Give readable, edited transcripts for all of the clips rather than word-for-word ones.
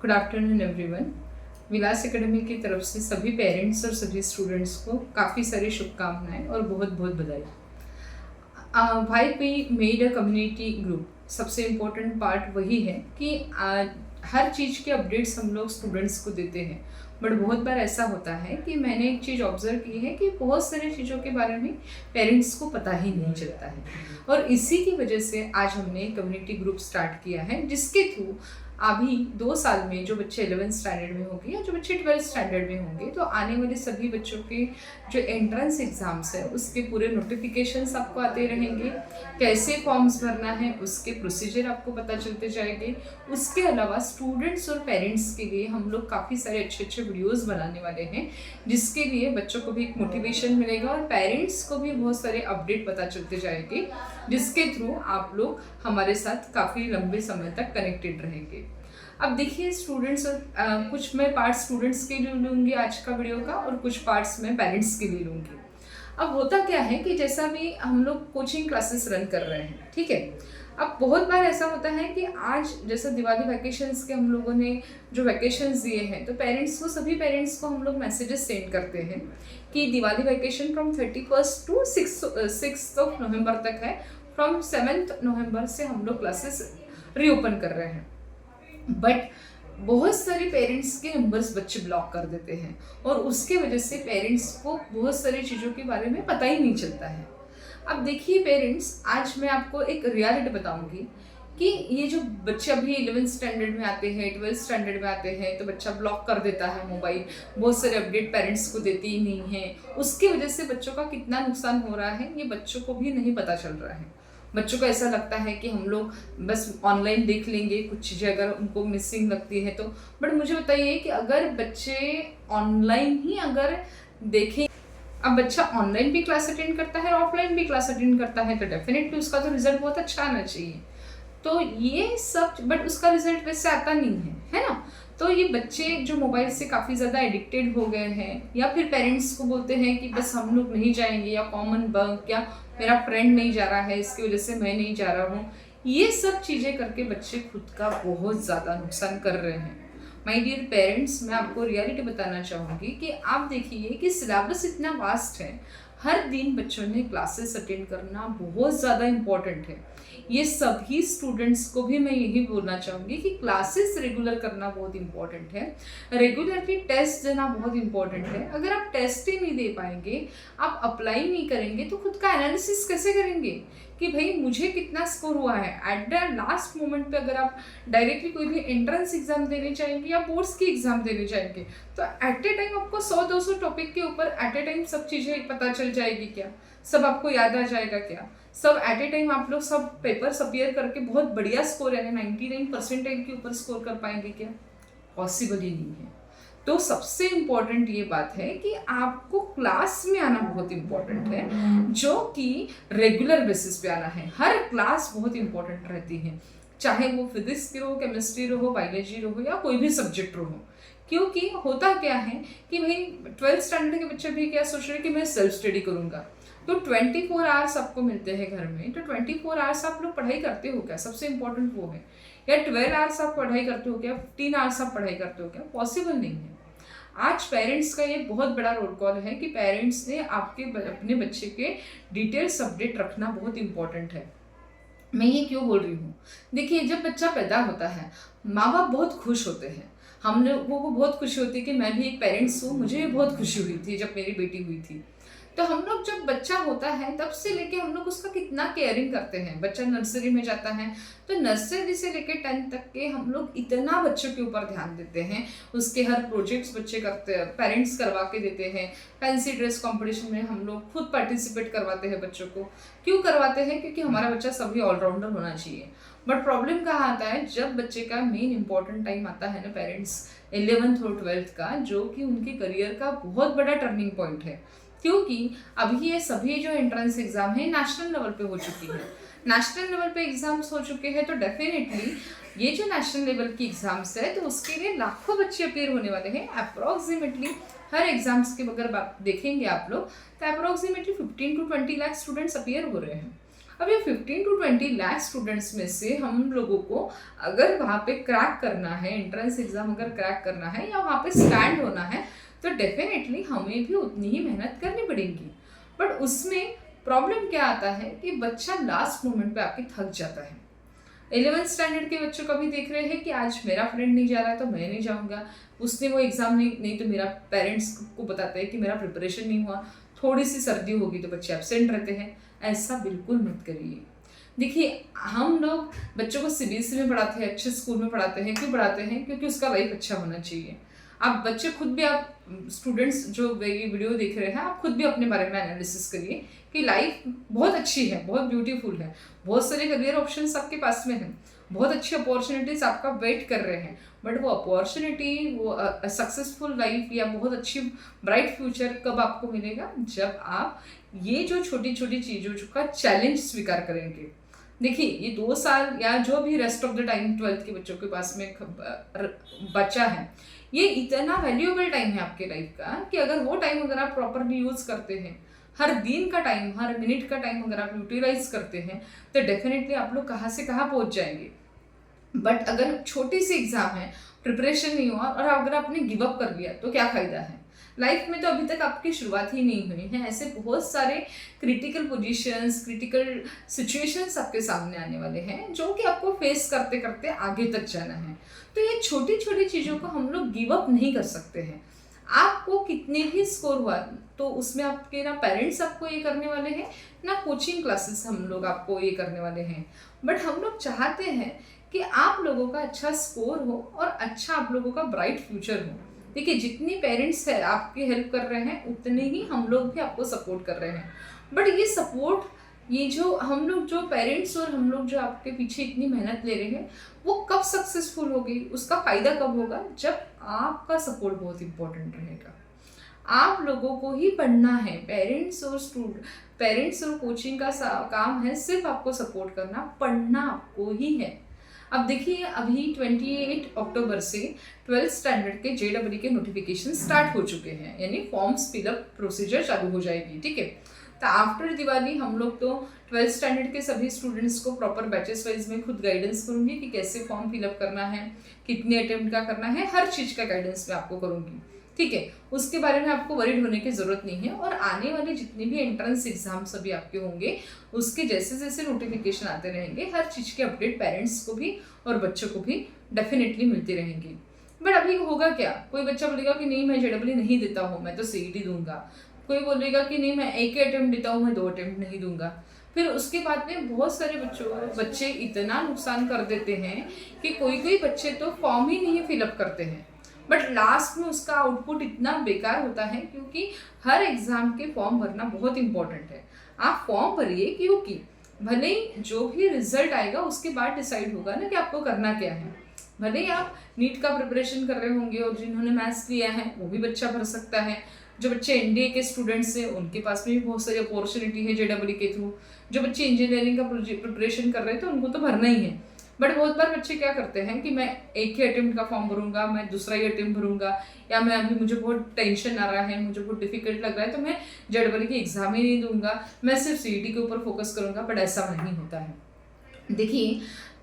Good afternoon everyone. Vilas academy की तरफ से सभी पेरेंट्स और सभी स्टूडेंट्स को काफ़ी सारी शुभकामनाएं और बहुत बहुत बधाई। भाई we made a community group. सबसे इम्पोर्टेंट पार्ट वही है कि हर चीज़ के अपडेट्स हम लोग स्टूडेंट्स को देते हैं, बट बहुत बार ऐसा होता है कि मैंने एक चीज़ ऑब्जर्व की है कि बहुत सारी चीज़ों के बारे में पेरेंट्स को पता ही नहीं चलता है। और इसी की वजह से आज हमने कम्युनिटी ग्रुप स्टार्ट किया है, जिसके थ्रू अभी 2 साल में जो बच्चे 11th स्टैंडर्ड में होंगे या जो बच्चे 12th स्टैंडर्ड में होंगे, तो आने वाले सभी बच्चों के जो एंट्रेंस एग्ज़ाम्स है उसके पूरे नोटिफिकेशंस आपको आते रहेंगे। कैसे फॉर्म्स भरना है उसके प्रोसीजर आपको पता चलते जाएंगे। उसके अलावा स्टूडेंट्स और पेरेंट्स के लिए हम लोग काफ़ी सारे अच्छे अच्छे वीडियोज़ बनाने वाले हैं, जिसके लिए बच्चों को भी एक मोटिवेशन मिलेगा और पेरेंट्स को भी बहुत सारे अपडेट पता चलते जाएंगे, जिसके थ्रू आप लोग हमारे साथ काफ़ी लंबे समय तक कनेक्टेड रहेंगे। अब देखिए स्टूडेंट्स और कुछ मैं पार्ट्स स्टूडेंट्स के लिए लूँगी आज का वीडियो का, और कुछ पार्ट्स मैं पेरेंट्स के लिए लूँगी। अब होता क्या है कि जैसा भी हम लोग कोचिंग क्लासेस रन कर रहे हैं, ठीक है। अब बहुत बार ऐसा होता है कि आज जैसे दिवाली वैकेशंस के हम लोगों ने जो वैकेशंस दिए हैं, तो पेरेंट्स को सभी पेरेंट्स को हम लोग मैसेजेस सेंड करते हैं कि Diwali vacation from 31st to 6th of November तक है। फ्रॉम 7th नवंबर से हम लोग क्लासेस रीओपन कर रहे हैं, बट बहुत सारे पेरेंट्स के नंबर्स बच्चे ब्लॉक कर देते हैं और उसके वजह से पेरेंट्स को बहुत सारी चीज़ों के बारे में पता ही नहीं चलता है। अब देखिए पेरेंट्स, आज मैं आपको एक रियलिटी बताऊंगी कि ये जो बच्चे अभी 11th स्टैंडर्ड में आते हैं, 12th स्टैंडर्ड में आते हैं, तो बच्चा ब्लॉक कर देता है मोबाइल, बहुत सारे अपडेट पेरेंट्स को देते ही नहीं है। उसकी वजह से बच्चों का कितना नुकसान हो रहा है ये बच्चों को भी नहीं पता चल रहा है। बच्चों को ऐसा लगता है कि हम लोग बस ऑनलाइन देख लेंगे, कुछ चीज़ें अगर उनको मिसिंग लगती है तो। बट मुझे बताइए कि अगर बच्चे ऑनलाइन ही अगर देखें, अब बच्चा ऑनलाइन भी क्लास अटेंड करता है और ऑफलाइन भी क्लास अटेंड करता है, तो डेफिनेटली उसका तो रिजल्ट बहुत अच्छा आना चाहिए। तो ये सब, बट उसका रिजल्ट वैसे आता नहीं है ना। तो ये बच्चे जो मोबाइल से काफ़ी ज़्यादा एडिक्टेड हो गए हैं, या फिर पेरेंट्स को बोलते हैं कि बस हम लोग नहीं जाएंगे, या कॉमन बंक, या मेरा फ्रेंड नहीं जा रहा है इसकी वजह से मैं नहीं जा रहा हूँ, ये सब चीज़ें करके बच्चे खुद का बहुत ज़्यादा नुकसान कर रहे हैं। माय डियर पेरेंट्स, मैं आपको रियलिटी बताना चाहूँगी कि आप देखिए कि सिलेबस इतना वास्ट है, हर दिन बच्चों ने क्लासेस अटेंड करना बहुत ज़्यादा इम्पॉर्टेंट है। ये सभी स्टूडेंट्स को भी मैं यही बोलना चाहूँगी कि क्लासेस रेगुलर करना बहुत इम्पॉर्टेंट है, रेगुलरली टेस्ट देना बहुत इम्पॉर्टेंट है। अगर आप टेस्ट ही नहीं दे पाएंगे, आप अप्लाई नहीं करेंगे, तो खुद का एनालिसिस कैसे करेंगे कि भाई मुझे कितना स्कोर हुआ है। एट द लास्ट मोमेंट पे अगर आप डायरेक्टली कोई भी एंट्रेंस एग्जाम देने चाहेंगे या बोर्ड्स की एग्जाम देने चाहेंगे, तो एट ए टाइम आपको 100-200 टॉपिक के ऊपर एट ए टाइम सब चीज़ें पता चल जाएगी क्या? सब आपको याद आ जाएगा क्या? सब एट ए टाइम आप लोग सब पेपर्स अपीयर करके बहुत बढ़िया स्कोर यानी 99% के ऊपर स्कोर कर पाएंगे क्या? पॉसिबल ही नहीं है। तो सबसे इम्पॉर्टेंट ये बात है कि आपको क्लास में आना बहुत इम्पॉर्टेंट है, जो कि रेगुलर बेसिस पे आना है। हर क्लास बहुत इम्पॉर्टेंट रहती है, चाहे वो फिजिक्स की रहो, केमिस्ट्री रहो, बायोलॉजी रहो, या कोई भी सब्जेक्ट रहो। क्योंकि होता क्या है कि भाई 12th स्टैंडर्ड के बच्चे भी क्या सोच रहे हैं कि मैं सेल्फ स्टडी करूंगा, तो 24 आवर्स आपको मिलते हैं घर में, तो 24 आवर्स आप लोग पढ़ाई करते हो क्या? सबसे इम्पोर्टेंट वो है। या 12 आवर्स आप पढ़ाई करते हो क्या? 15 आवर्स आप पढ़ाई करते हो क्या? पॉसिबल नहीं है। आज पेरेंट्स का ये बहुत बड़ा रोल कॉल है कि पेरेंट्स ने अपने बच्चे के डिटेल्स अपडेट रखना बहुत इम्पोर्टेंट है। मैं ये क्यों बोल रही हूँ? देखिए, जब बच्चा पैदा होता है, माँ बाप बहुत खुश होते हैं। हम लोगों को बहुत खुशी होती है कि मैं भी एक पेरेंट्स हूँ, मुझे भी बहुत खुशी हुई थी जब मेरी बेटी हुई थी। तो हम लोग जब बच्चा होता है तब से लेके हम लोग उसका कितना केयरिंग करते हैं। बच्चा नर्सरी में जाता है, तो नर्सरी से लेके 10th तक के हम लोग इतना बच्चों के ऊपर ध्यान देते हैं। उसके हर प्रोजेक्ट्स बच्चे करते हैं, पेरेंट्स करवा के देते हैं। फैंसी ड्रेस कंपटीशन में हम लोग खुद पार्टिसिपेट करवाते हैं बच्चों को। क्यों करवाते हैं? क्योंकि हमारा बच्चा सभी ऑलराउंडर होना चाहिए। बट प्रॉब्लम कहाँ आता है? जब बच्चे का मेन इंपॉर्टेंट टाइम आता है ना पेरेंट्स, 11th और 12th का, जो कि उनके करियर का बहुत बड़ा टर्निंग पॉइंट है। क्योंकि अभी ये सभी जो एंट्रेंस एग्जाम है नेशनल लेवल पे हो चुकी है। नेशनल लेवल पे एग्जाम्स हो चुके हैं, तो डेफिनेटली ये जो नेशनल लेवल की एग्जाम्स है, तो उसके लिए लाखों बच्चे अपीयर होने वाले हैं। अप्रोक्सीमेटली हर एग्जाम्स की अगर बात देखेंगे आप लोग, तो approximately 15 to 20 lakh students appear हो रहे हैं। अब ये 15 to 20 लाख स्टूडेंट्स में से हम लोगों को अगर वहाँ पे क्रैक करना है, एंट्रेंस एग्जाम अगर क्रैक करना है या वहाँ पे स्टैंड होना है, तो डेफिनेटली हमें भी उतनी ही मेहनत करनी पड़ेगी। बट उसमें प्रॉब्लम क्या आता है कि बच्चा लास्ट मोमेंट पे आके थक जाता है। 11th स्टैंडर्ड के बच्चों का भी देख रहे हैं कि आज मेरा फ्रेंड नहीं जा रहा है तो मैं नहीं जाऊँगा, उसने वो एग्ज़ाम नहीं तो मेरा पेरेंट्स को बताते हैं कि मेरा प्रिपरेशन नहीं हुआ, थोड़ी सी सर्दी होगी तो बच्चे एब्सेंट रहते हैं। ऐसा बिल्कुल मत करिए। देखिए, हम लोग बच्चों को सीबीएसई में पढ़ाते हैं, अच्छे स्कूल में पढ़ाते हैं। क्यों पढ़ाते हैं? क्योंकि उसका लाइफ अच्छा होना चाहिए। आप बच्चे खुद भी, आप स्टूडेंट्स जो ये वीडियो देख रहे हैं, आप खुद भी अपने बारे में एनालिसिस करिए कि लाइफ बहुत अच्छी है, बहुत ब्यूटीफुल है, बहुत सारे करियर ऑप्शंस आपके पास में हैं, बहुत अच्छी अपॉर्चुनिटीज आपका वेट कर रहे हैं। बट वो अपॉर्चुनिटी, वो सक्सेसफुल लाइफ या बहुत अच्छी ब्राइट फ्यूचर कब आपको मिलेगा? जब आप ये जो छोटी छोटी चीज़ों का चैलेंज स्वीकार करेंगे। देखिए, ये 2 साल या जो भी rest of the time 12th के बच्चों के पास में बचा है, ये इतना वैल्यूएबल टाइम है आपके लाइफ का कि अगर वो टाइम अगर आप प्रॉपरली यूज़ करते हैं, हर दिन का टाइम, हर मिनट का टाइम अगर आप यूटिलाइज करते हैं, तो डेफिनेटली आप लोग कहाँ से कहाँ पहुँच जाएंगे। बट अगर छोटी सी एग्जाम है, प्रिपरेशन नहीं हुआ और अगर आपने गिव अप कर लिया तो क्या फ़ायदा है? लाइफ में तो अभी तक आपकी शुरुआत ही नहीं हुई है। ऐसे बहुत सारे क्रिटिकल पोजीशंस, क्रिटिकल सिचुएशंस आपके सामने आने वाले हैं जो कि आपको फेस करते करते आगे तक जाना है। तो ये छोटी छोटी चीज़ों को हम लोग गिव अप नहीं कर सकते हैं। आपको कितने भी स्कोर हुआ तो उसमें आपके ना पेरेंट्स आपको ये करने वाले हैं, ना कोचिंग क्लासेस हम लोग आपको ये करने वाले हैं। बट हम लोग चाहते हैं कि आप लोगों का अच्छा स्कोर हो और अच्छा आप लोगों का ब्राइट फ्यूचर हो। देखिए, जितनी पेरेंट्स है आपकी हेल्प कर रहे हैं, उतने ही हम लोग भी आपको सपोर्ट कर रहे हैं। बट ये सपोर्ट, ये जो हम लोग, जो पेरेंट्स और हम लोग जो आपके पीछे इतनी मेहनत ले रहे हैं, वो कब सक्सेसफुल होगी, उसका फ़ायदा कब होगा? जब आपका सपोर्ट बहुत इंपॉर्टेंट रहेगा। आप लोगों को ही पढ़ना है। पेरेंट्स और कोचिंग का काम है सिर्फ आपको सपोर्ट करना, पढ़ना आपको ही है। अब देखिए, अभी 28 अक्टूबर से 12th स्टैंडर्ड के JEE के नोटिफिकेशन स्टार्ट हो चुके हैं, यानी फॉर्म्स फिलअप प्रोसीजर चालू हो जाएगी। ठीक है, तो आफ्टर दिवाली हम लोग तो 12th स्टैंडर्ड के सभी स्टूडेंट्स को प्रॉपर बैचेस वाइज में खुद गाइडेंस करूँगी कि कैसे फॉर्म फिलअप करना है, कितने अटेम्प्ट का करना है, हर चीज़ का गाइडेंस मैं आपको करूँगी। ठीक है, उसके बारे में आपको वरीड होने की ज़रूरत नहीं है। और आने वाले जितने भी एंट्रेंस एग्जाम सभी आपके होंगे, उसके जैसे जैसे नोटिफिकेशन आते रहेंगे, हर चीज़ के अपडेट पेरेंट्स को भी और बच्चों को भी डेफिनेटली मिलती रहेंगी। बट अभी होगा क्या? कोई बच्चा बोलेगा कि नहीं, मैं JEE नहीं देता हूँ, मैं तो CET दूंगा। कोई बोलेगा कि नहीं, मैं एक ही अटेम्प्ट देता हूँ, मैं 2 अटेम्प्ट नहीं दूंगा। फिर उसके बाद में बहुत सारे बच्चे इतना नुकसान कर देते हैं कि कोई बच्चे तो फॉर्म ही नहीं फिलअप करते हैं। बट लास्ट में उसका आउटपुट इतना बेकार होता है, क्योंकि हर एग्ज़ाम के फॉर्म भरना बहुत इंपॉर्टेंट है। आप फॉर्म भरिए, क्योंकि भले ही जो भी रिजल्ट आएगा उसके बाद डिसाइड होगा ना कि आपको करना क्या है। भले ही आप नीट का प्रिपरेशन कर रहे होंगे और जिन्होंने मैथ्स लिया है वो भी बच्चा भर सकता है। जो बच्चे NDA के स्टूडेंट्स हैं उनके पास में भी बहुत सारी अपॉर्चुनिटी है JEE के थ्रू। जो बच्चे इंजीनियरिंग का प्रिपरेशन कर रहे थे उनको तो भरना ही है। बट बहुत बार बच्चे क्या करते हैं कि मैं एक ही अटेम्प्ट का फॉर्म भरूंगा, मैं दूसरा ही अटेम्प्ट भरूंगा, या मैं अभी मुझे बहुत टेंशन आ रहा है, मुझे बहुत डिफिकल्ट लग रहा है तो मैं JEE की एग्ज़ाम ही नहीं दूंगा, मैं सिर्फ CET के ऊपर फोकस करूंगा। बट ऐसा नहीं होता है। देखिए,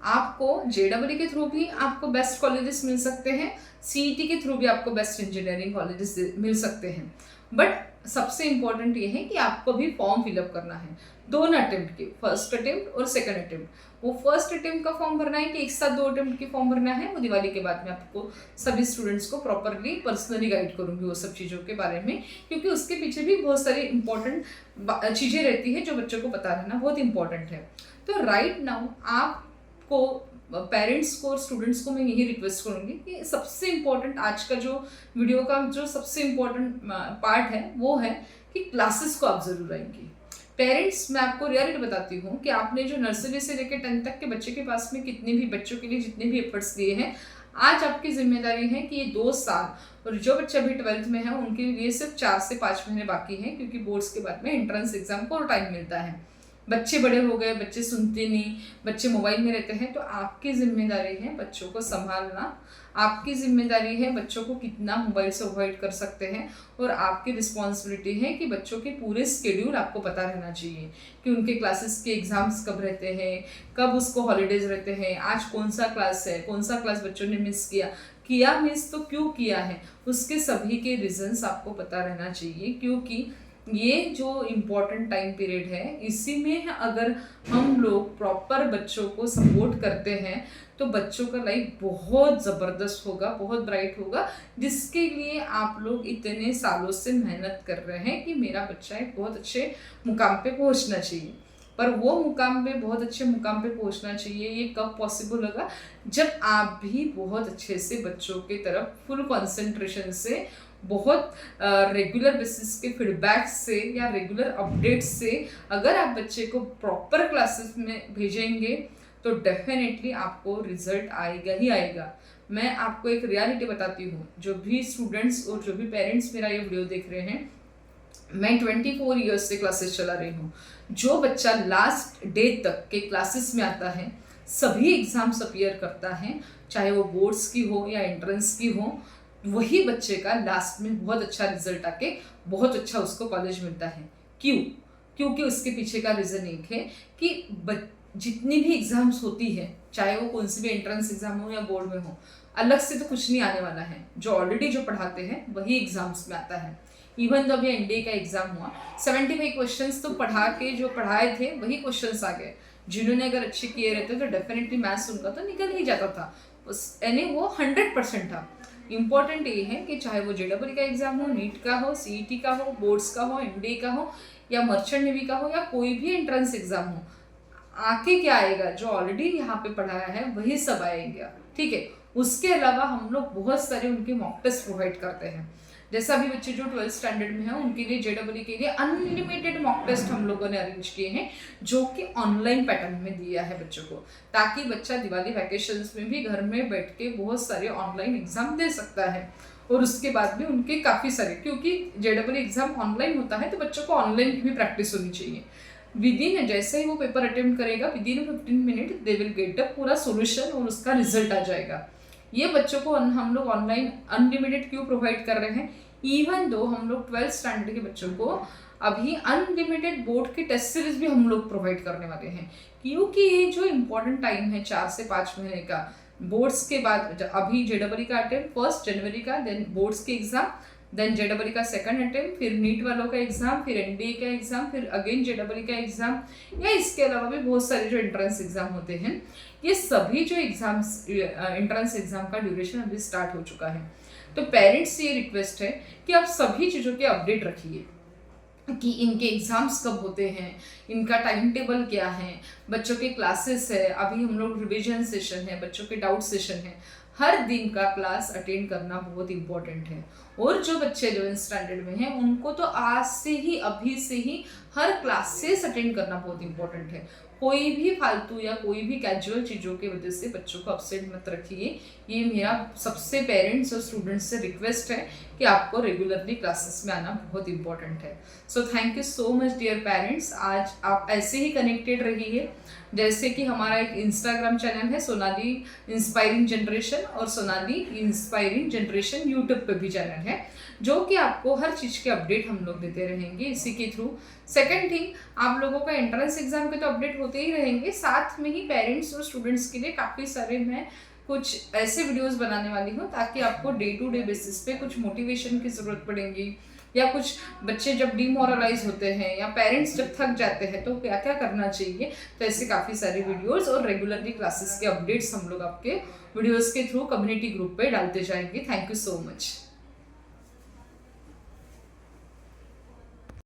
आपको JEE के थ्रू भी आपको बेस्ट कॉलेजेस मिल सकते हैं, CET के थ्रू भी आपको बेस्ट इंजीनियरिंग कॉलेजेस मिल सकते हैं। बट सबसे इम्पॉर्टेंट ये है कि आपको भी फॉर्म फिलअप करना है, दोनों अटेम्प्ट के, फर्स्ट अटेम्प्ट और सेकंड अटेम्प्ट। वो फर्स्ट अटेम्प्ट का फॉर्म भरना है कि एक साथ 2 अटेम्प्ट की फॉर्म भरना है, वो दिवाली के बाद में आपको सभी स्टूडेंट्स को प्रॉपरली पर्सनली गाइड करूँगी वो सब चीज़ों के बारे में, क्योंकि उसके पीछे भी बहुत सारी इंपॉर्टेंट चीज़ें रहती है जो बच्चों को पता रहना बहुत इंपॉर्टेंट है। तो राइट नाउ आपको, पेरेंट्स को और स्टूडेंट्स को मैं यही रिक्वेस्ट करूँगी कि सबसे इम्पोर्टेंट आज का जो वीडियो का जो सबसे इम्पोर्टेंट पार्ट है वो है कि क्लासेस को आप ज़रूर आएंगी। पेरेंट्स, मैं आपको रियलिटी बताती हूँ कि आपने जो नर्सरी से लेकर 10th तक के बच्चे के पास में कितने भी बच्चों के लिए जितने भी एफर्ट्स दिए हैं, आज आपकी जिम्मेदारी है कि ये 2 साल, और जो बच्चे अभी 12th में है उनके लिए सिर्फ 4 से 5 महीने बाकी हैं, क्योंकि बोर्ड्स के बाद में एंट्रेंस एग्जाम को और टाइम मिलता है। बच्चे बड़े हो गए, बच्चे सुनते नहीं, बच्चे मोबाइल में रहते हैं, तो आपकी जिम्मेदारी है बच्चों को संभालना, आपकी जिम्मेदारी है बच्चों को कितना मोबाइल से अवॉइड कर सकते हैं, और आपकी रिस्पॉन्सिबिलिटी है कि बच्चों के पूरे स्केड्यूल आपको पता रहना चाहिए कि उनके क्लासेस के एग्ज़ाम्स कब रहते हैं, कब उसको हॉलीडेज रहते हैं, आज कौन सा क्लास है, कौन सा क्लास बच्चों ने मिस किया मिस तो क्यों किया है, उसके सभी के रीजंस आपको पता रहना चाहिए। क्योंकि ये जो इम्पोर्टेंट टाइम पीरियड है, इसी में अगर हम लोग प्रॉपर बच्चों को सपोर्ट करते हैं तो बच्चों का लाइफ बहुत ज़बरदस्त होगा, बहुत ब्राइट होगा, जिसके लिए आप लोग इतने सालों से मेहनत कर रहे हैं कि मेरा बच्चा एक बहुत अच्छे मुकाम पे पहुंचना चाहिए। पर वो मुकाम पे, बहुत अच्छे मुकाम पे पहुंचना चाहिए, ये कब पॉसिबल होगा, जब आप भी बहुत अच्छे से बच्चों की तरफ फुल कंसंट्रेशन से, बहुत रेगुलर बेसिस के फीडबैक से या रेगुलर अपडेट्स से अगर आप बच्चे को प्रॉपर क्लासेस में भेजेंगे तो डेफिनेटली आपको रिजल्ट आएगा ही आएगा। मैं आपको एक रियलिटी बताती हूँ, जो भी स्टूडेंट्स और जो भी पेरेंट्स मेरा ये वीडियो देख रहे हैं, मैं 24 ईयर्स से क्लासेस चला रही हूँ। जो बच्चा लास्ट डे तक के क्लासेस में आता है, सभी एग्जाम्स अपीयर करता है, चाहे वो बोर्ड्स की हो या एंट्रेंस की हो, वही बच्चे का लास्ट में बहुत अच्छा रिजल्ट आके बहुत अच्छा उसको कॉलेज मिलता है। क्यों? क्योंकि उसके पीछे का रीज़न एक है कि जितनी भी एग्ज़ाम्स होती है, चाहे वो कौन सी भी एंट्रेंस एग्ज़ाम हो या बोर्ड में हो, अलग से तो कुछ नहीं आने वाला है। जो ऑलरेडी जो पढ़ाते हैं वही एग्ज़ाम्स में आता है। इवन तो अभी एनडीए का एग्ज़ाम हुआ, 75 क्वेश्चंस तो पढ़ा के जो पढ़ाए थे वही क्वेश्चंस आ गए। जिन्होंने अगर अच्छे किए रहते तो डेफिनेटली मैथ्स उनका तो निकल ही जाता था, यानी वो 100% था। इम्पॉर्टेंट ये है कि चाहे वो जेडब्ल्यू का एग्ज़ाम हो, नीट का हो, सीईटी का हो, बोर्ड्स का हो, एनडीए का हो, या मर्चेंट नेवी का हो, या कोई भी एंट्रेंस एग्ज़ाम हो, आके क्या आएगा, जो ऑलरेडी यहाँ पे पढ़ाया है वही सब आएगा। ठीक है, उसके अलावा हम लोग बहुत सारे उनके मॉक टेस्ट प्रोवाइड करते हैं। जैसा अभी बच्चे जो 12th स्टैंडर्ड में हैं उनके लिए जेडब्ल्यू के लिए अनलिमिटेड मॉक टेस्ट हम लोगों ने अरेंज किए हैं, जो कि ऑनलाइन पैटर्न में दिया है बच्चों को, ताकि बच्चा दिवाली वैकेशंस में भी घर में बैठ के बहुत सारे ऑनलाइन एग्जाम दे सकता है। और उसके बाद भी उनके काफ़ी सारे, क्योंकि जेडब्ल्यू एग्जाम ऑनलाइन होता है तो बच्चों को ऑनलाइन की भी प्रैक्टिस होनी चाहिए। विदिन, जैसे ही वो पेपर अटेम्प्ट करेगा, within 15 minute they will get a पूरा सोल्यूशन और उसका रिजल्ट आ जाएगा। ये बच्चों को हम लोग ऑनलाइन अनलिमिटेड क्यों प्रोवाइड कर रहे हैं? इवन दो हम लोग 12th स्टैंडर्ड के बच्चों को अभी अनलिमिटेड बोर्ड के टेस्ट सीरीज भी हम लोग प्रोवाइड करने वाले हैं, क्योंकि ये जो इम्पोर्टेंट टाइम है 4 से 5 महीने का, बोर्ड्स के बाद अभी जेडब्ल्यू का अटेम्प्ट 1 जनवरी का, देन बोर्ड्स के एग्जाम, देन जेडब्ल्यू का सेकंड अटेम्प्ट, फिर नीट वालों का एग्जाम, फिर एनडीए का एग्जाम, फिर अगेन जेडब्ल्यू का एग्जाम, या इसके अलावा भी बहुत सारे जो एंट्रेंस एग्जाम होते हैं, ये सभी जो एग्जाम्स एंट्रेंस एग्जाम का ड्यूरेशन अभी स्टार्ट हो चुका है। तो पेरेंट्स से ये रिक्वेस्ट है कि आप सभी चीज़ों के अपडेट रखिए कि इनके एग्ज़ाम्स कब होते हैं, इनका टाइम टेबल क्या है, बच्चों के क्लासेस है, अभी हम लोग रिविजन सेशन है, बच्चों के डाउट सेशन है, हर दिन का क्लास अटेंड करना बहुत इंपॉर्टेंट है। और जो बच्चे 11th स्टैंडर्ड में हैं उनको तो आज से ही, अभी से ही हर क्लासेस अटेंड करना बहुत इंपॉर्टेंट है। कोई भी फालतू या कोई भी कैजुअल चीज़ों की वजह से बच्चों को अपसेट मत रखिए। ये मेरा सबसे पेरेंट्स और स्टूडेंट्स से रिक्वेस्ट है कि आपको रेगुलरली क्लासेस में आना बहुत इंपॉर्टेंट है। So thank you so much dear parents. आज आप ऐसे ही कनेक्टेड रहिए, जैसे कि हमारा एक इंस्टाग्राम चैनल है सोनाली इंस्पायरिंग जनरेशन, और सोनाली इंस्पायरिंग जनरेशन यूट्यूब पे भी चैनल है, जो कि आपको हर चीज़ के अपडेट हम लोग देते रहेंगे इसी के थ्रू। सेकंड थिंग, आप लोगों का एंट्रेंस एग्जाम के तो अपडेट होते ही रहेंगे, साथ में ही पेरेंट्स और स्टूडेंट्स के लिए काफ़ी सारे मैं कुछ ऐसे वीडियोस बनाने वाली हूँ ताकि आपको डे टू डे बेसिस पे कुछ मोटिवेशन की ज़रूरत पड़ेगी, या कुछ बच्चे जब डिमोरलाइज होते हैं या पेरेंट्स जब थक जाते हैं तो क्या क्या करना चाहिए। तो ऐसे काफ़ी सारे वीडियोस और रेगुलरली क्लासेस के अपडेट्स हम लोग आपके वीडियोस के थ्रू कम्युनिटी ग्रुप पे डालते जाएंगे। Thank you so much.